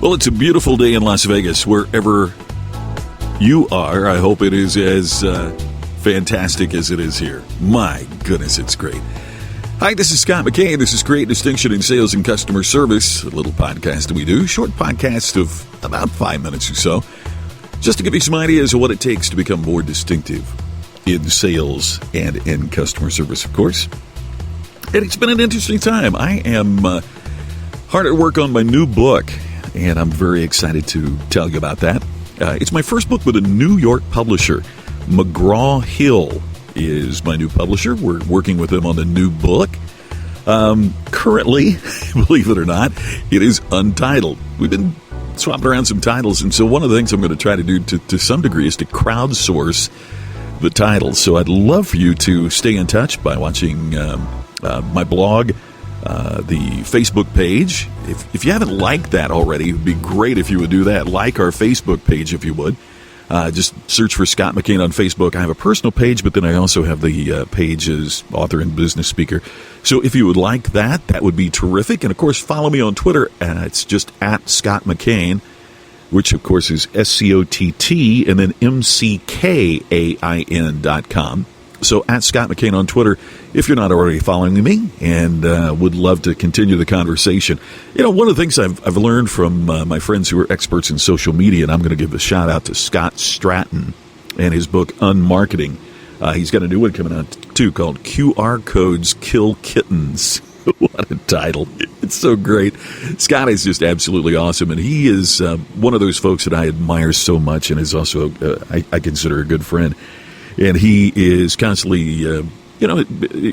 Well, it's a beautiful day in Las Vegas, wherever you are. I hope it is as fantastic as it is here. My goodness, it's great. Hi, this is Scott McKain. This is Create Distinction in Sales and Customer Service, a little podcast that we do, short podcast of about 5 minutes or so, just to give you some ideas of what it takes to become more distinctive in sales and in customer service, of course. And it's been an interesting time. I am hard at work on my new book, and I'm very excited to tell you about that. It's my first book with a New York publisher. McGraw-Hill is my new publisher. We're working with them on the new book. Currently, believe it or not, it is untitled. We've been swapping around some titles, and so one of the things I'm going to try to do to some degree is to crowdsource the titles. So I'd love for you to stay in touch by watching my blog, the Facebook page. If you haven't liked that already, it would be great if you would do that. Like our Facebook page if you would. Just search for Scott McKain on Facebook. I have a personal page, but then I also have the page as author and business speaker. So if you would like that, that would be terrific. And, of course, follow me on Twitter. It's just at Scott McKain, which, of course, is SCOTT and then MCKAIN.com. So at Scott McKain on Twitter, if you're not already following me, and would love to continue the conversation. You know, one of the things I've learned from my friends who are experts in social media, and I'm going to give a shout out to Scott Stratton and his book Unmarketing. He's got a new one coming out too called QR Codes Kill Kittens. What a title. It's so great. Scott is just absolutely awesome, and he is one of those folks that I admire so much and is also, I consider, a good friend. And he is constantly,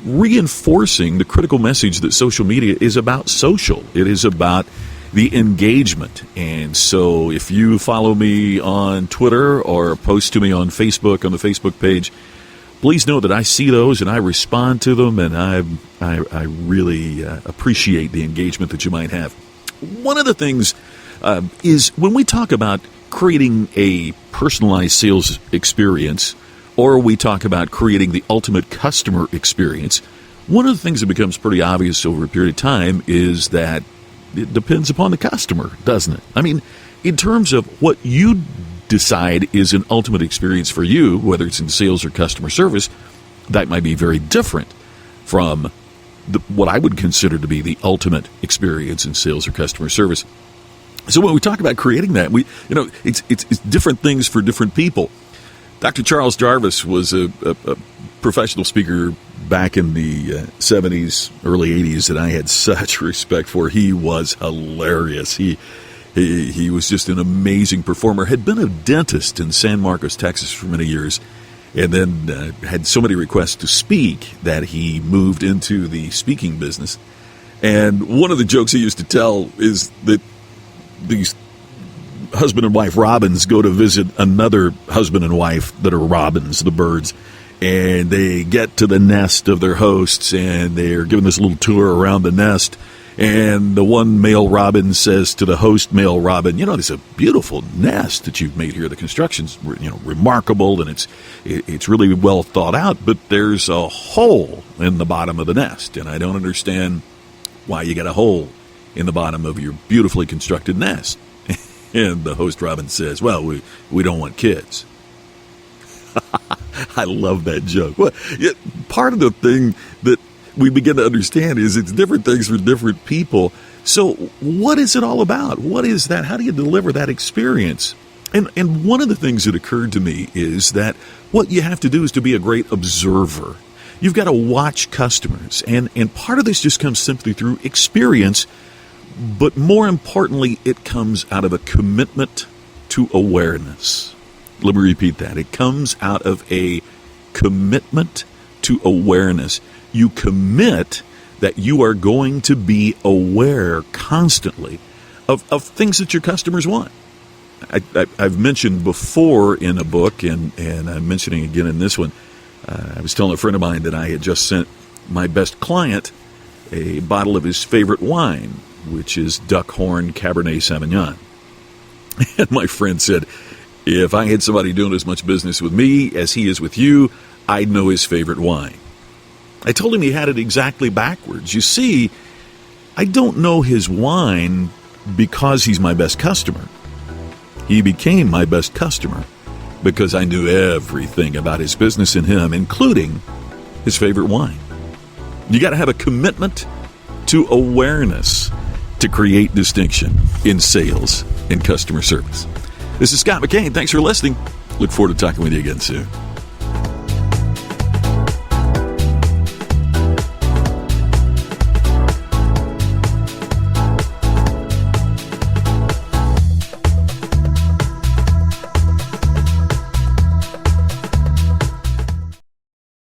reinforcing the critical message that social media is about social. It is about the engagement. And so if you follow me on Twitter or post to me on Facebook, on the Facebook page, please know that I see those and I respond to them, and I really appreciate the engagement that you might have. One of the things is when we talk about creating a personalized sales experience, or we talk about creating the ultimate customer experience, one of the things that becomes pretty obvious over a period of time is that it depends upon the customer, doesn't it? I mean, in terms of what you decide is an ultimate experience for you, whether it's in sales or customer service, that might be very different from what I would consider to be the ultimate experience in sales or customer service. So when we talk about creating that, it's different things for different people. Dr. Charles Jarvis was a professional speaker back in the 70s, early 80s that I had such respect for. He was hilarious. He was just an amazing performer. Had been a dentist in San Marcos, Texas for many years, and then had so many requests to speak that he moved into the speaking business. And one of the jokes he used to tell is that these husband and wife robins go to visit another husband and wife that are robins, the birds, and they get to the nest of their hosts, and they're given this little tour around the nest, and the one male robin says to the host male robin, "It's a beautiful nest that you've made here. The construction's remarkable, and it's really well thought out, but there's a hole in the bottom of the nest, and I don't understand why you got a hole in the bottom of your beautifully constructed nest." And the host robin says, "Well, we don't want kids." I love that joke. Well, part of the thing that we begin to understand is it's different things for different people. So what is it all about? What is that? How do you deliver that experience? And one of the things that occurred to me is that what you have to do is to be a great observer. You've got to watch customers. And part of this just comes simply through experience. But more importantly, it comes out of a commitment to awareness. Let me repeat that. It comes out of a commitment to awareness. You commit that you are going to be aware constantly of things that your customers want. I've mentioned before in a book, and I'm mentioning again in this one, I was telling a friend of mine that I had just sent my best client a bottle of his favorite wine, which is Duckhorn Cabernet Sauvignon. And my friend said, if I had somebody doing as much business with me as he is with you, I'd know his favorite wine. I told him he had it exactly backwards. You see, I don't know his wine because he's my best customer. He became my best customer because I knew everything about his business and him, including his favorite wine. You got to have a commitment to awareness to create distinction in sales and customer service. This is Scott McKain. Thanks for listening. Look forward to talking with you again soon.